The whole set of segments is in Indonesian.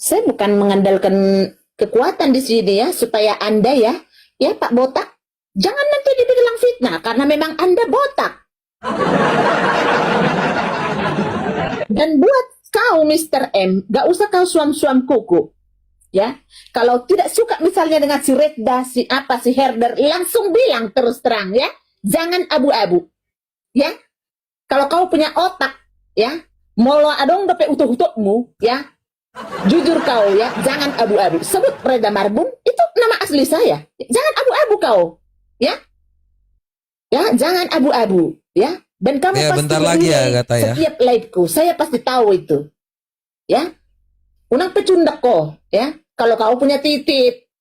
Saya bukan mengandalkan kekuatan di sini ya, supaya Anda ya Pak Botak, jangan nanti dibilang fitnah karena memang Anda botak. Dan buat kau Mr. M, gak usah kau suam-suam kuku. Ya, kalau tidak suka misalnya dengan si Redda, si Herder, langsung bilang terus terang ya, jangan abu-abu. Ya, kalau kau punya otak, ya, molo adong dope utuh-utuhmu, ya, jujur kau ya, jangan abu-abu. Sebut Redda Marbun, itu nama asli saya. Jangan abu-abu kau, ya, jangan abu-abu, ya. Dan kamu ya, pasti bentar lagi ya kata ya. Setiap liveku, saya pasti tahu itu, ya. Unang pecundak ko, ya. Kalau kau punya titik,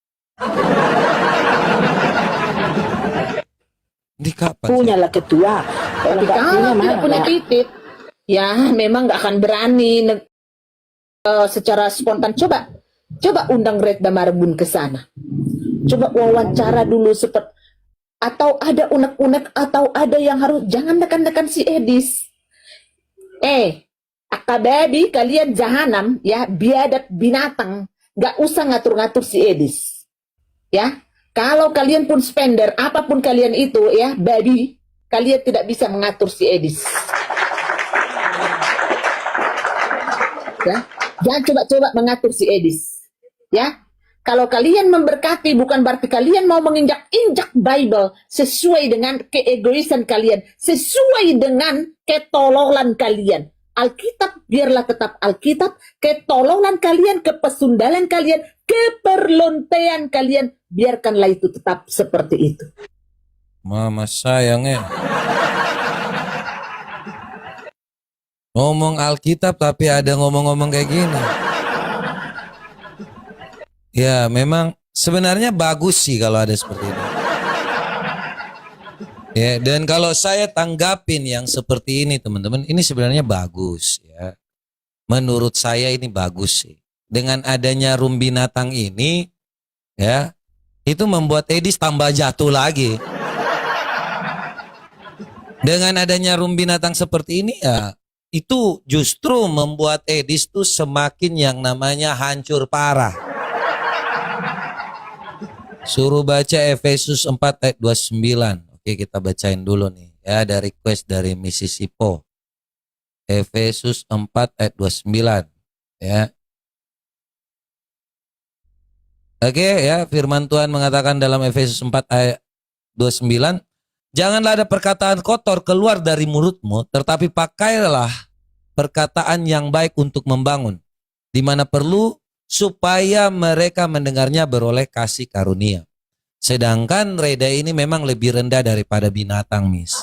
Di kapan? Punyalah ketua. Kalau tidak punya titik, ya memang nggak akan berani secara spontan. Coba undang Redda Marbun ke sana. Coba wawancara dulu seperti, atau ada unek-unek, atau ada yang harus, jangan nekan-nekan si Edis. Akababi kalian jahanam ya, biadab binatang, nggak usah ngatur-ngatur si Edis. Ya, kalau kalian pun spender, apapun kalian itu ya, babi, kalian tidak bisa mengatur si Edis. Ya, jangan coba-coba mengatur si Edis. Ya, kalau kalian memberkati bukan berarti kalian mau menginjak-injak Bible sesuai dengan keegoisan kalian, sesuai dengan ketololan kalian. Alkitab biarlah tetap Alkitab, ketololan kalian, kepesundalan kalian, keperlontean kalian, biarkanlah itu tetap seperti itu. Mama sayangnya. Ngomong Alkitab tapi ada ngomong-ngomong kayak gini. Ya memang sebenarnya bagus sih kalau ada seperti itu. Ya, dan kalau saya tanggapin yang seperti ini teman-teman, ini sebenarnya bagus ya. Menurut saya ini bagus sih. Dengan adanya room binatang ini ya, itu membuat Edis tambah jatuh lagi. Dengan adanya room binatang seperti ini ya, itu justru membuat Edis tuh semakin yang namanya hancur parah. Suruh baca Efesus 4 ayat 29. Oke, kita bacain dulu nih ya, ada request dari Mississippi. Efesus 4 ayat 29 ya. Oke ya, firman Tuhan mengatakan dalam Efesus 4 ayat 29, janganlah ada perkataan kotor keluar dari mulutmu, tetapi pakailah perkataan yang baik untuk membangun, di mana perlu, supaya mereka mendengarnya beroleh kasih karunia. Sedangkan Redda ini memang lebih rendah daripada binatang, Miss.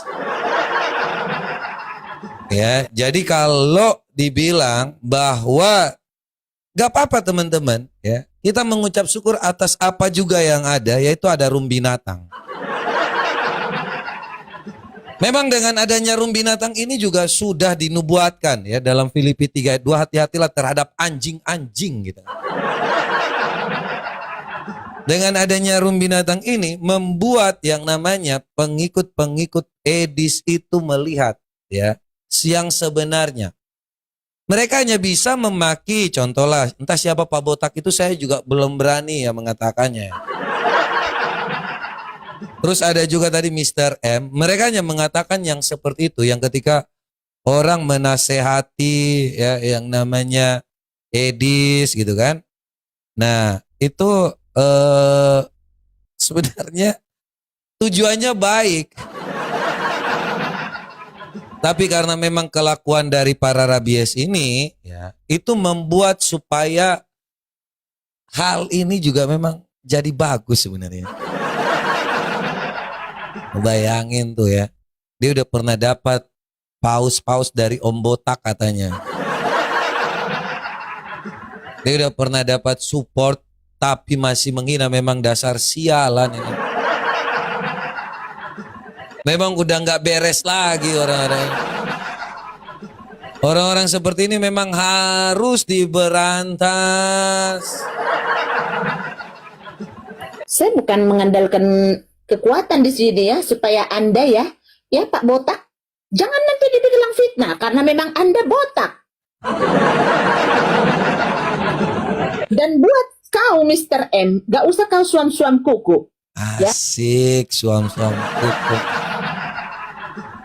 Ya, jadi kalau dibilang bahwa gak apa-apa teman-teman, ya, kita mengucap syukur atas apa juga yang ada, yaitu ada room binatang. Memang dengan adanya room binatang ini juga sudah dinubuatkan ya dalam Filipi 3 ayat 2, hati-hatilah terhadap anjing-anjing gitu. Dengan adanya room binatang ini membuat yang namanya pengikut-pengikut Edis itu melihat ya yang sebenarnya. Mereka hanya bisa memaki, contohlah entah siapa Pak Botak itu, saya juga belum berani ya mengatakannya. Terus ada juga tadi Mr. M, mereka hanya mengatakan yang seperti itu, yang ketika orang menasehati ya yang namanya Edis gitu kan. Nah, itu sebenarnya tujuannya baik. Tapi karena memang kelakuan dari para rabies ini ya, itu membuat supaya hal ini juga memang jadi bagus sebenarnya. Bayangin tuh ya, dia udah pernah dapat paus-paus dari Om Botak katanya. Dia udah pernah dapat support tapi masih menghina, memang dasar sialan ini. Memang udah nggak beres lagi orang-orang. Orang-orang seperti ini memang harus diberantas. Saya bukan mengandalkan kekuatan di sini ya, supaya Anda ya Pak Botak, jangan nanti dibilang fitnah karena memang Anda botak. Dan buat kau Mr. M, gak usah kau suam-suam kuku. Ya. Asik, suam-suam kuku.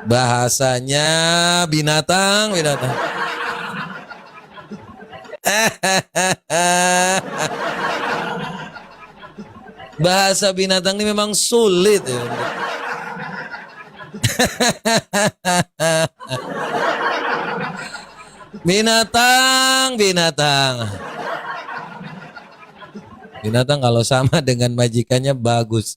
Bahasanya binatang. Bahasa binatang ini memang sulit ya. Binatang. Binatang kalau sama dengan majikannya bagus.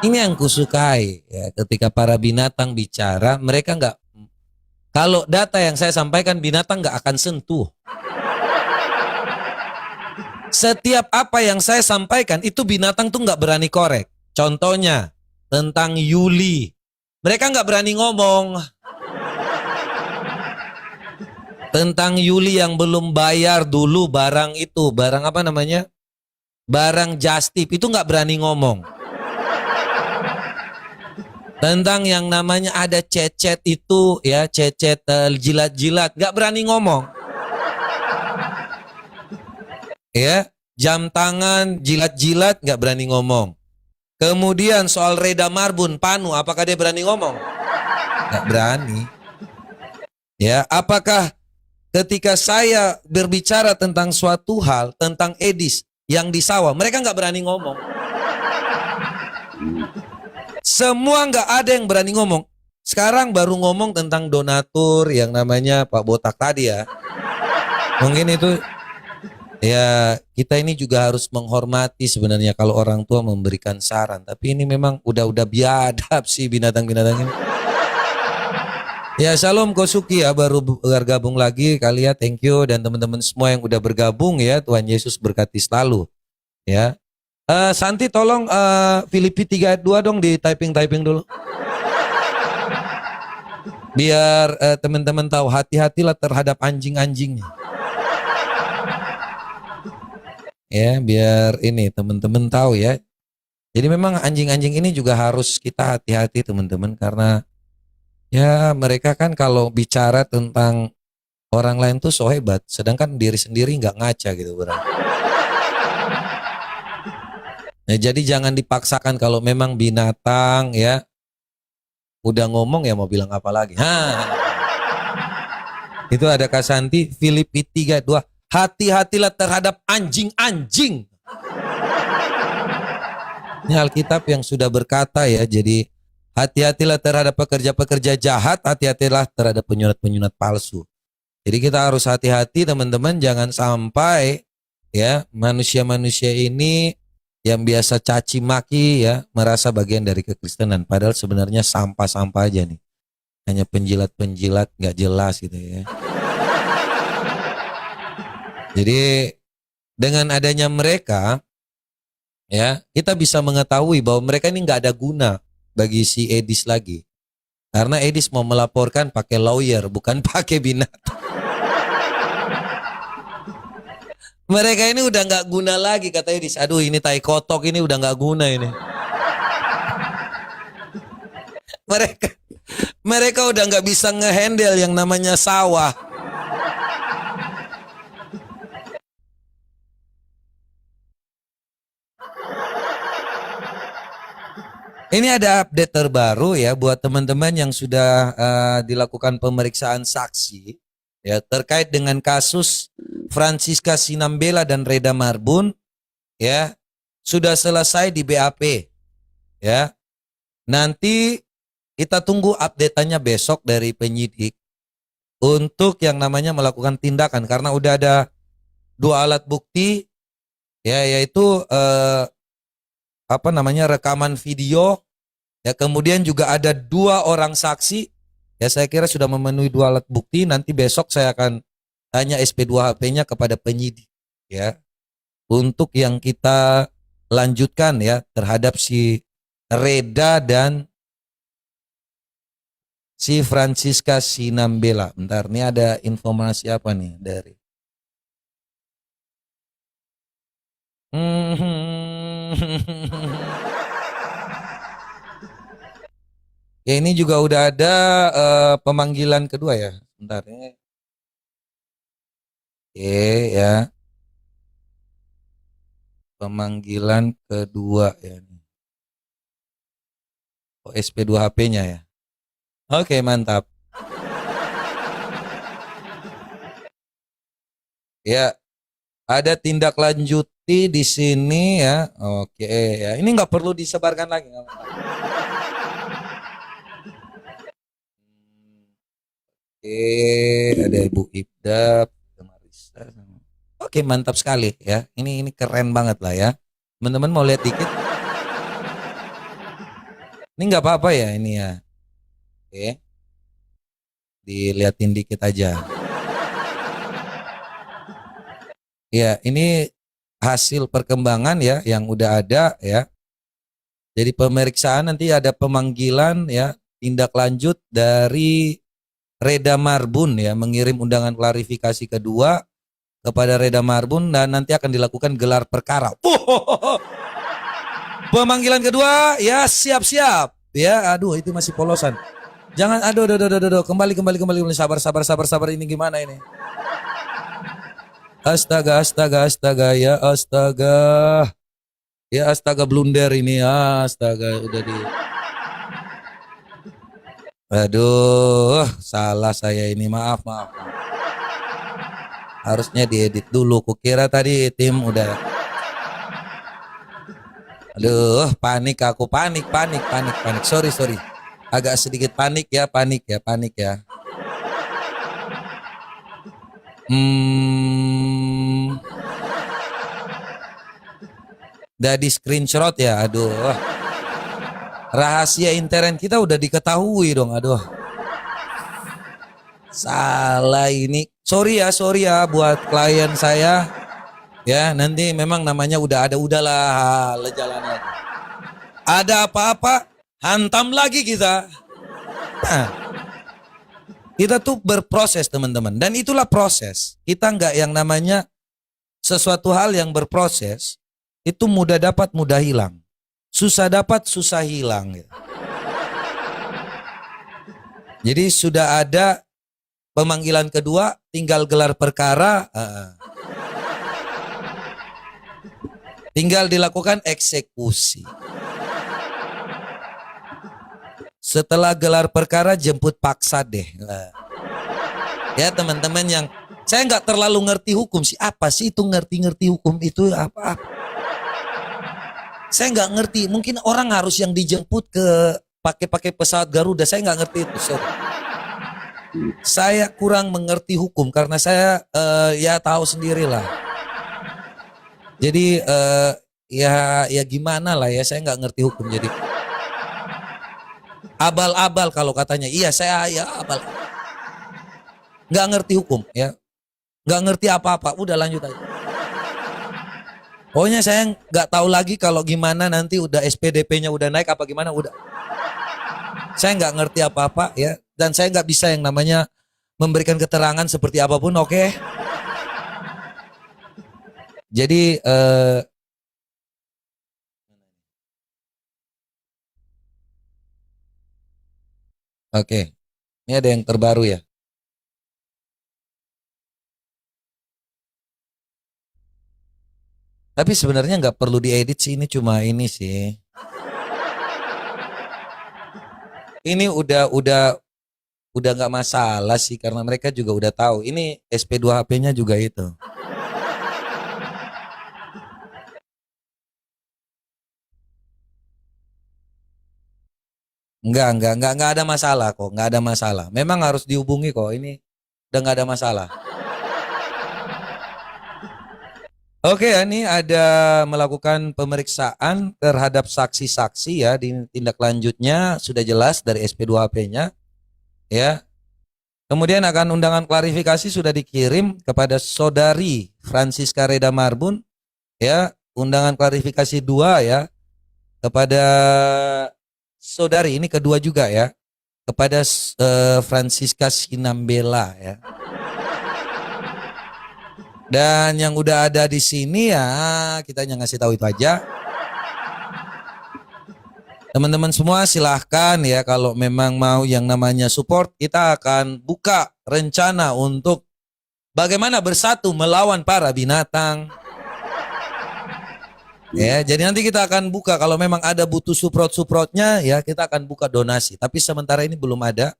Ini yang kusukai ya, ketika para binatang bicara, mereka nggak, kalau data yang saya sampaikan binatang nggak akan sentuh. Setiap apa yang saya sampaikan itu binatang tuh nggak berani korek. Contohnya tentang Yuli, mereka nggak berani ngomong. Tentang Yuli yang belum bayar dulu barang itu, barang apa namanya? Barang just tip itu nggak berani ngomong. Tentang yang namanya ada cecet itu ya, cecet jilat-jilat, nggak berani ngomong. Ya, jam tangan jilat-jilat nggak berani ngomong. Kemudian soal Reda Marbun, Panu, apakah dia berani ngomong? Nggak berani. Ya, apakah ketika saya berbicara tentang suatu hal, tentang Edis yang di sawah, mereka nggak berani ngomong. Semua nggak ada yang berani ngomong. Sekarang baru ngomong tentang donatur yang namanya Pak Botak tadi ya. Mungkin itu ya, kita ini juga harus menghormati sebenarnya kalau orang tua memberikan saran. Tapi ini memang udah biadab sih binatang-binatang ini. Ya, Shalom Kosuki ya, baru bergabung lagi kali ya, thank you. Dan teman-teman semua yang udah bergabung ya, Tuhan Yesus berkati selalu ya. Santi tolong Filipi 3:2 dong di typing dulu. Biar teman-teman tahu, hati-hatilah terhadap anjing-anjingnya. Ya, biar ini teman-teman tahu ya. Jadi memang anjing-anjing ini juga harus kita hati-hati teman-teman, karena ya mereka kan kalau bicara tentang orang lain tuh so hebat, sedangkan diri sendiri nggak ngaca gitu bro. Nah, jadi jangan dipaksakan, kalau memang binatang ya udah ngomong ya mau bilang apa lagi. Itu ada Kak Santi, Filipi 3:2. Hati-hatilah terhadap anjing-anjing. Ini Alkitab yang sudah berkata ya, jadi hati-hatilah terhadap pekerja-pekerja jahat, hati-hatilah terhadap penyunat-penyunat palsu. Jadi kita harus hati-hati teman-teman, jangan sampai ya manusia-manusia ini yang biasa caci maki ya merasa bagian dari kekristenan, padahal sebenarnya sampah-sampah aja nih. Hanya penjilat-penjilat nggak jelas gitu ya. Jadi dengan adanya mereka ya, kita bisa mengetahui bahwa mereka ini nggak ada guna bagi si Edis lagi. Karena Edis mau melaporkan pakai lawyer, bukan pakai binatang. Mereka ini udah nggak guna lagi, kata Edis. Aduh, ini tai kotok ini udah nggak guna ini. Mereka udah nggak bisa ngehandle yang namanya sawah. Ini ada update terbaru ya buat teman-teman yang sudah dilakukan pemeriksaan saksi ya terkait dengan kasus Francisca Sinambela dan Reda Marbun ya, sudah selesai di BAP ya. Nanti kita tunggu update-nya besok dari penyidik untuk yang namanya melakukan tindakan, karena udah ada 2 alat bukti ya, yaitu apa namanya rekaman video ya, kemudian juga ada 2 orang saksi ya. Saya kira sudah memenuhi 2 alat bukti. Nanti besok saya akan tanya SP2HP-nya kepada penyidik ya, untuk yang kita lanjutkan ya terhadap si Reda dan si Francisca Sinambela. Bentar, ini ada informasi apa nih dari Ya ini juga udah ada pemanggilan kedua ya. Bentar ya. Oke ya. Pemanggilan kedua ya. Oh, SP2HP-nya ya. Oke, mantap. Ya, ada tindak lanjuti di sini ya. Oke ya. Ini nggak perlu disebarkan lagi. Nggak apa-apa. Oke, ada Ibu Ibda, Marisa. Oke, mantap sekali ya. Ini keren banget lah ya. Teman-teman mau lihat dikit? Ini nggak apa-apa ya ini ya. Oke. Dilihatin dikit aja. Ya, ini hasil perkembangan ya yang udah ada ya. Jadi pemeriksaan nanti ada pemanggilan ya, tindak lanjut dari Reda Marbun ya, mengirim undangan klarifikasi kedua kepada Reda Marbun dan nanti akan dilakukan gelar perkara. Pemanggilan kedua ya, siap-siap. Ya, aduh itu masih polosan. Jangan aduh kembali sabar ini gimana ini? Astaga ya astaga. Ya astaga blunder ini, astaga udah di. Aduh, salah saya ini, maaf. Harusnya diedit dulu, kukira tadi tim udah. Aduh, panik aku, panik. Sorry. Agak sedikit panik ya. Udah di screenshot ya, aduh. Rahasia intern kita udah diketahui dong, aduh. Salah ini. Sorry ya buat klien saya. Ya, nanti memang namanya udahlah jalannya. Ada apa-apa, hantam lagi kita. Nah, kita tuh berproses teman-teman. Dan itulah proses. Kita nggak yang namanya sesuatu hal yang berproses, itu mudah dapat, mudah hilang. Susah dapat, susah hilang. Jadi sudah ada pemanggilan kedua, tinggal gelar perkara, tinggal dilakukan eksekusi. Setelah gelar perkara jemput paksa deh. Ya teman-teman yang saya nggak terlalu ngerti hukum sih, apa sih itu ngerti hukum itu apa? Saya nggak ngerti, mungkin orang harus yang dijemput ke pakai pesawat Garuda, saya nggak ngerti itu. Sorry. Saya kurang mengerti hukum karena saya ya tahu sendirilah. Jadi ya gimana lah ya, saya nggak ngerti hukum jadi abal-abal kalau katanya. Iya saya ya abal, nggak ngerti hukum ya, nggak ngerti apa-apa. Udah lanjut aja. Pokoknya saya nggak tahu lagi kalau gimana nanti udah SPDP-nya udah naik apa gimana udah. Saya nggak ngerti apa-apa ya, dan saya nggak bisa yang namanya memberikan keterangan seperti apapun. Oke. Jadi oke. Ini ada yang terbaru ya. Tapi sebenarnya nggak perlu diedit sih, ini cuma ini sih. Ini udah nggak masalah sih karena mereka juga udah tahu. Ini SP2HP-nya juga itu. Enggak ada masalah kok, nggak ada masalah. Memang harus dihubungi kok, ini udah nggak ada masalah. Oke, ini ada melakukan pemeriksaan terhadap saksi-saksi ya, di tindak lanjutnya sudah jelas dari SP2HP-nya ya. Kemudian akan undangan klarifikasi sudah dikirim kepada saudari Francisca Reda Marbun ya, undangan klarifikasi 2 ya kepada saudari ini kedua juga ya, kepada Francisca Sinambela ya. Dan yang udah ada di sini ya kita hanya ngasih tahu itu aja. Teman-teman semua silahkan ya, kalau memang mau yang namanya support, kita akan buka rencana untuk bagaimana bersatu melawan para binatang. Ya, jadi nanti kita akan buka kalau memang ada butuh support-supportnya ya, kita akan buka donasi. Tapi sementara ini belum ada.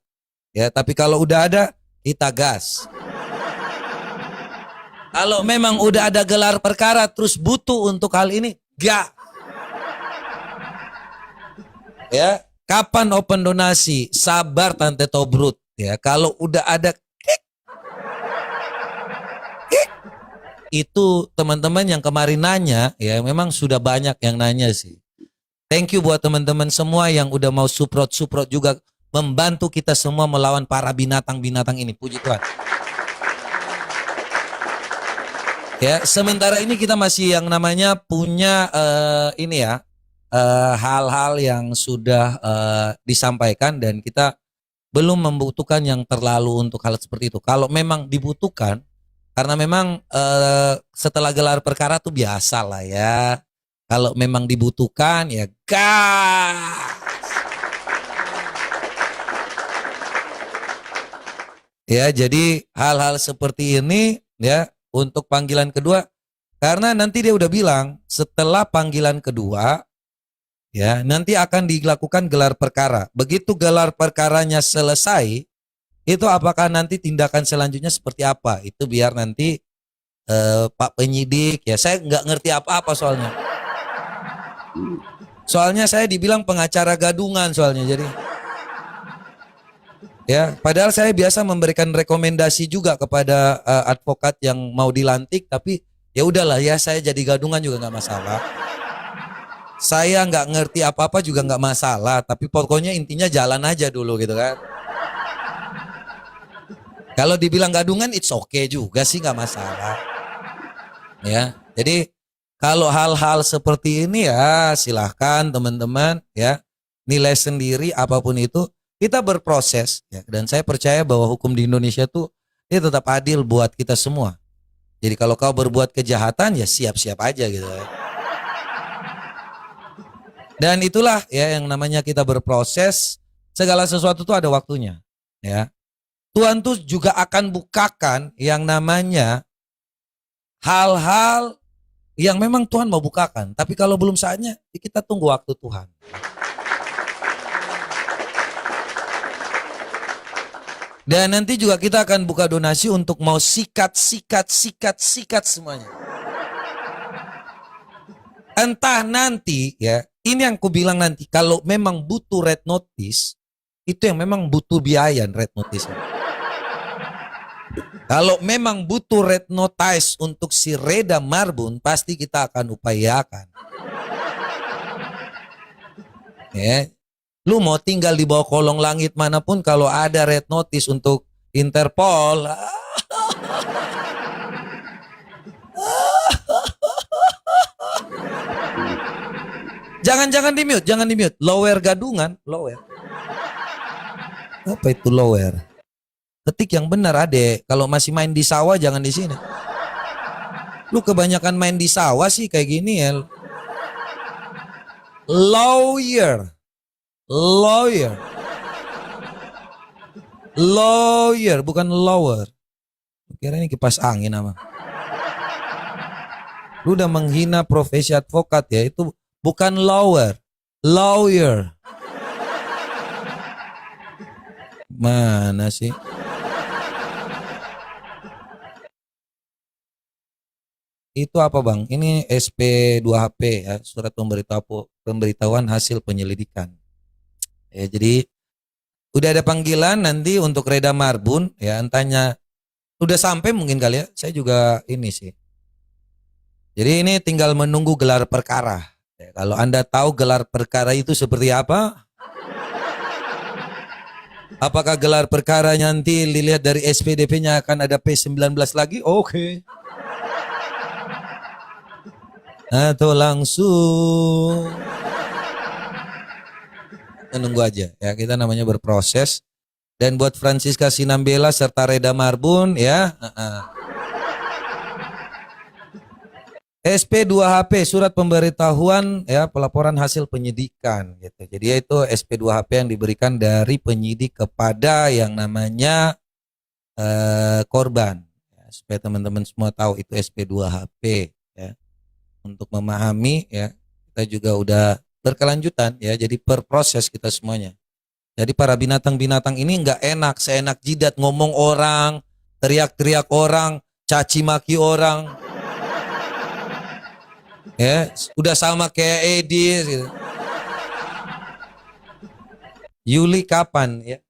Ya, tapi kalau udah ada, kita gas. Kalau memang udah ada gelar perkara terus butuh untuk hal ini, gak. Ya, kapan open donasi? Sabar Tante Tobrut ya. Kalau udah ada itu teman-teman yang kemarin nanya ya, memang sudah banyak yang nanya sih. Thank you buat teman-teman semua yang udah mau support juga membantu kita semua melawan para binatang-binatang ini. Puji Tuhan. Ya, sementara ini kita masih yang namanya punya ini ya, hal-hal yang sudah disampaikan dan kita belum membutuhkan yang terlalu untuk hal seperti itu. Kalau memang dibutuhkan, karena memang setelah gelar perkara tuh biasa lah ya. Kalau memang dibutuhkan ya gas. Ya, jadi hal-hal seperti ini ya untuk panggilan kedua, karena nanti dia udah bilang setelah panggilan kedua ya nanti akan dilakukan gelar perkara. Begitu gelar perkaranya selesai, itu apakah nanti tindakan selanjutnya seperti apa? Itu biar nanti Pak penyidik ya, saya nggak ngerti apa-apa soalnya. Soalnya saya dibilang pengacara gadungan soalnya, jadi ya padahal saya biasa memberikan rekomendasi juga kepada advokat yang mau dilantik, tapi ya udahlah ya, saya jadi gadungan juga nggak masalah. Saya nggak ngerti apa-apa juga nggak masalah, tapi pokoknya intinya jalan aja dulu gitu kan. Kalau dibilang gadungan, it's okay juga sih, nggak masalah. Ya, jadi kalau hal-hal seperti ini ya silahkan teman-teman ya, nilai sendiri apapun itu, kita berproses ya. Dan saya percaya bahwa hukum di Indonesia tuh dia tetap adil buat kita semua. Jadi kalau kau berbuat kejahatan ya siap-siap aja gitu ya. Dan itulah ya yang namanya kita berproses, segala sesuatu tuh ada waktunya ya. Tuhan tuh juga akan bukakan yang namanya hal-hal yang memang Tuhan mau bukakan. Tapi kalau belum saatnya, kita tunggu waktu Tuhan. Dan nanti juga kita akan buka donasi untuk mau sikat semuanya. Entah nanti ya, ini yang ku bilang nanti, kalau memang butuh red notice, itu yang memang butuh biaya red notice. Kalau memang butuh red notice untuk si Reda Marbun, pasti kita akan upayakan. Ya, lu mau tinggal di bawah kolong langit manapun, kalau ada red notice untuk Interpol, jangan di mute, lower gadungan, lower. Apa itu lower? Ketik yang benar adek, kalau masih main di sawah jangan di sini. Lu kebanyakan main di sawah sih kayak gini ya. Lawyer. Lawyer bukan lower. Kira ini kipas angin apa? Lu udah menghina profesi advokat ya, itu bukan lower, lawyer. Mana sih? Itu apa bang? Ini SP2HP ya, surat pemberitahuan hasil penyelidikan. Ya, jadi udah ada panggilan nanti untuk Reda Marbun ya, entahnya udah sampai mungkin kali ya. Saya juga ini sih. Jadi ini tinggal menunggu gelar perkara. Ya, kalau Anda tahu gelar perkara itu seperti apa? Apakah gelar perkara nanti dilihat dari SPDP-nya akan ada P19 lagi? Oke. Atau langsung menunggu aja ya, kita namanya berproses. Dan buat Francisca Sinambela serta Reda Marbun ya, SP2HP, surat pemberitahuan ya pelaporan hasil penyidikan gitu. Jadi itu SP2HP yang diberikan dari penyidik kepada yang namanya korban. Ya, supaya teman-teman semua tahu itu SP2HP ya. Untuk memahami ya, kita juga udah berkelanjutan ya. Jadi per proses kita semuanya. Jadi para binatang-binatang ini nggak enak, seenak jidat ngomong orang, teriak-teriak orang, caci maki orang. Ya, udah sama kayak Edis gitu. Yuli kapan ya?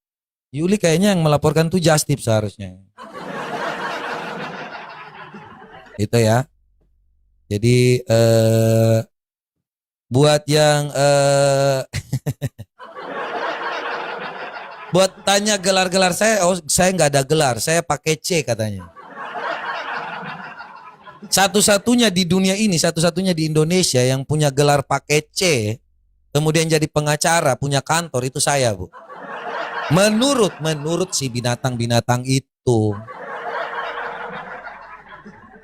Yuli kayaknya yang melaporkan tuh Justip seharusnya. Itu ya. Jadi buat yang buat tanya gelar-gelar saya, oh saya nggak ada gelar, saya pakai C katanya. Satu-satunya di dunia ini, satu-satunya di Indonesia yang punya gelar pakai C, kemudian jadi pengacara, punya kantor, itu saya, Bu. Menurut si binatang-binatang itu.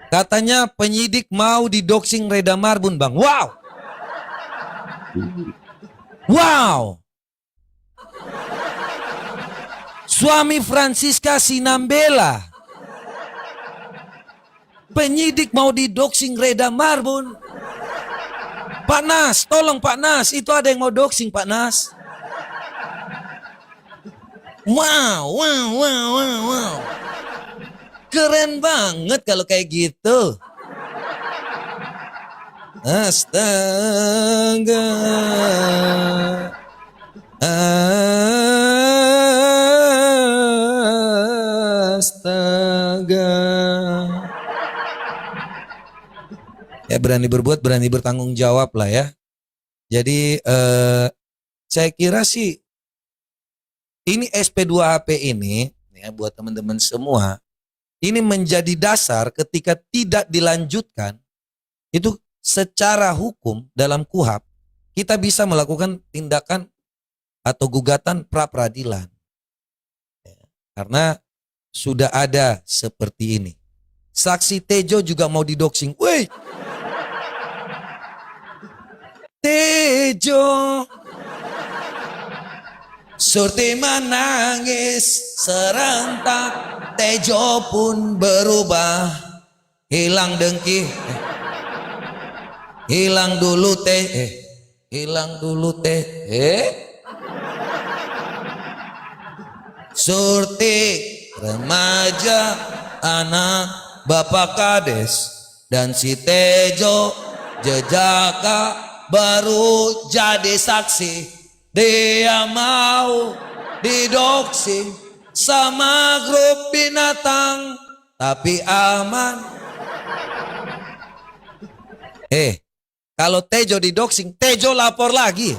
Katanya penyidik mau didoxing Reda Marbun, Bang. Wow! Wow! Suami Francisca Sinambela. Penyidik mau didoxing Reda Marbun. Pak Nas, tolong Pak Nas, itu ada yang mau doxing Pak Nas. Wow, wow, wow, wow, wow. Keren banget kalau kayak gitu. Astaga. Astaga. Ya berani berbuat, berani bertanggung jawab lah ya. Jadi saya kira sih ini SP2HP ini ya buat teman-teman semua, ini menjadi dasar ketika tidak dilanjutkan itu secara hukum dalam KUHP kita bisa melakukan tindakan atau gugatan pra peradilan. Ya, karena sudah ada seperti ini. Saksi Tejo juga mau didoxing. Woi, Tejo, Surti menangis serentak, Tejo pun berubah, hilang dengki, hilang dulu hilang dulu Surti remaja, anak bapak kades, dan si Tejo jejaka baru jadi saksi. Dia mau didoxing sama grup binatang, tapi aman. Kalau Tejo didoxing, Tejo lapor lagi.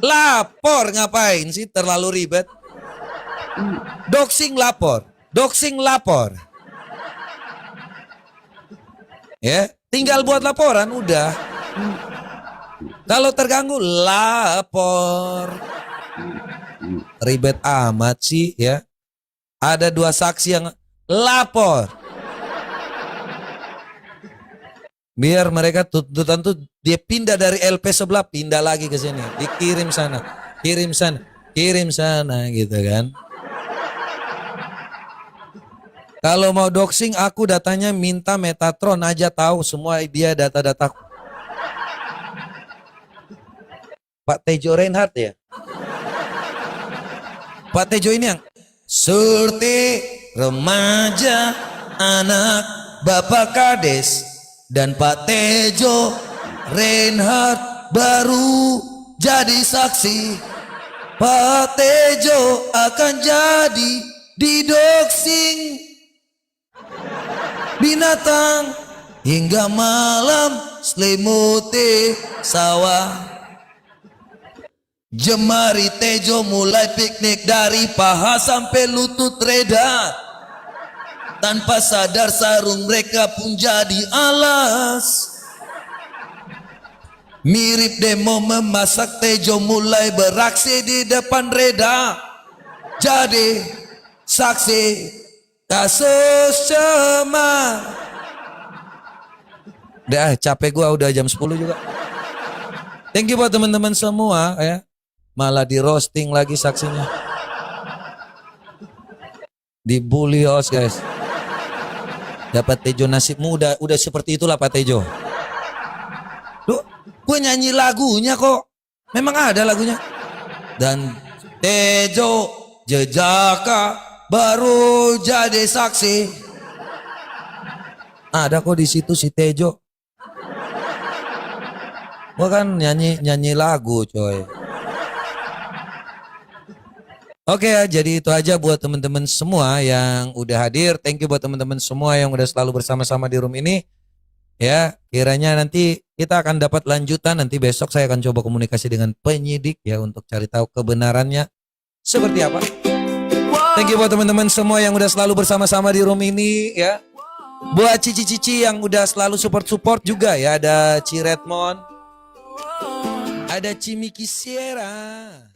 Lapor ngapain sih, terlalu ribet. Doxing lapor, doxing lapor. Ya, tinggal buat laporan udah. Kalau terganggu lapor. Ribet amat sih ya. Ada 2 saksi yang lapor. Biar mereka tuntutan tuh dia pindah dari LP sebelah, pindah lagi ke sini, dikirim sana, kirim sana, kirim sana gitu kan. Kalau mau doxing aku datanya minta Metatron aja, tahu semua dia data-dataku. Pak Tejo Reinhardt ya. Pak Tejo ini yang Surti remaja, anak bapak kades, dan Pak Tejo Reinhardt baru jadi saksi. Pak Tejo akan jadi didoxing binatang hingga malam selimuti sawah. Jemari Tejo mulai piknik dari paha sampai lutut Reda. Tanpa sadar sarung mereka pun jadi alas. Mirip demo memasak, Tejo mulai beraksi di depan Reda. Jadi saksi kasus cemar. Udah capek gua udah jam 10 juga. Thank you buat teman-teman semua ya. Malah di roasting lagi saksinya. Dibully host guys. Dapat Tejo nasibmu udah seperti itulah Pak Tejo. Duh, gue nyanyi lagunya kok. Memang ada lagunya. Dan Tejo jejaka baru jadi saksi. Ada kok di situ si Tejo. Gue kan nyanyi lagu coy. Oke ya, jadi itu aja buat teman-teman semua yang udah hadir. Thank you buat teman-teman semua yang udah selalu bersama-sama di room ini. Ya, kiranya nanti kita akan dapat lanjutan. Nanti besok saya akan coba komunikasi dengan penyidik ya untuk cari tahu kebenarannya seperti apa. Thank you buat teman-teman semua yang udah selalu bersama-sama di room ini ya. Buat cici-cici yang udah selalu support juga ya. Ada Ci Redmond, ada Cimiki Sierra.